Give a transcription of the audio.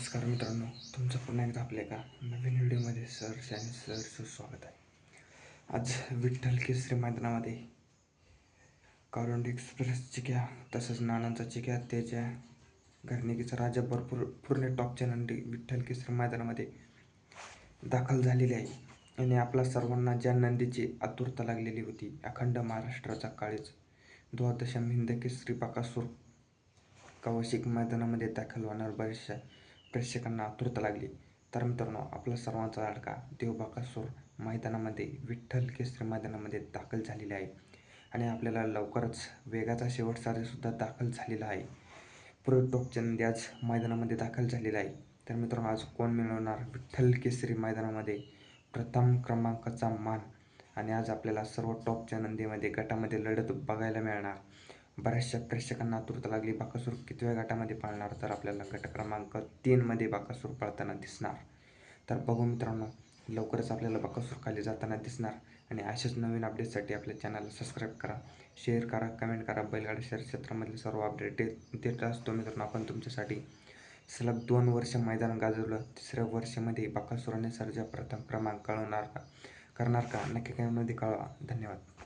नमस्कार मित्रांनो, तुमचं पुन्हा एकदा आपल्या एका नवीन व्हिडिओमध्ये सर सुस्वागत आहे. आज विठ्ठल केसरी मैदानामध्ये कारुंडी एक्सप्रेस चिक्या तसंच नानांचा चिक्या त्याच्या घरनिकीचा राजा भरपूर पूर्ण टॉपच्या नंदी विठ्ठल केसरी मैदानामध्ये दाखल झालेली आहे. आणि आपल्या सर्वांना ज्या नंदीची आतुरता लागलेली होती, अखंड महाराष्ट्राचा काळीज द्वादशम हिंद केसरी बकासूर कौशिक मैदानामध्ये दाखल होणार बऱ्याचशा प्रेक्षकांना आतुरता लागली. तर मित्रांनो, आपला सर्वांचा लाडका देव बकासूर मैदानामध्ये विठ्ठल केसरी मैदानामध्ये दाखल झालेला आहे. आणि आपल्याला लवकरच वेगाचा शेवट साजेसुद्धा दाखल झालेला आहे. पूर्व टॉपच्या नंदी आज मैदानामध्ये दाखल झालेला आहे. तर मित्रांनो, आज कोण मिळवणार विठ्ठल केसरी मैदानामध्ये प्रथम क्रमांकाचा मान? आणि आज आपल्याला सर्व टॉपच्या नंदीमध्ये गटामध्ये लढत बघायला मिळणार. बऱ्याचशा प्रेक्षकांना आतुरता लागली, बकासूर कितव्या गटामध्ये पाळणार? तर आपल्याला गट क्रमांक 3मध्ये बकासूर पळताना दिसणार. तर बघू मित्रांनो, लवकरच आपल्याला बकासूर खाली जाताना दिसणार. आणि अशाच नवीन अपडेटसाठी आपल्या चॅनलला सबस्क्राईब करा, शेअर करा, कमेंट करा. बैलगाडी शर्यत क्षेत्रामधले सर्व अपडेट देत असतो मित्रांनो आपण तुमच्यासाठी. सलग 2 वर्ष मैदान गाजवलं, 3ऱ्या वर्षामध्ये बकासूर आणि सर्जा प्रथम क्रमांक करणार का? नक्की कमेंटमध्ये कळवा. धन्यवाद.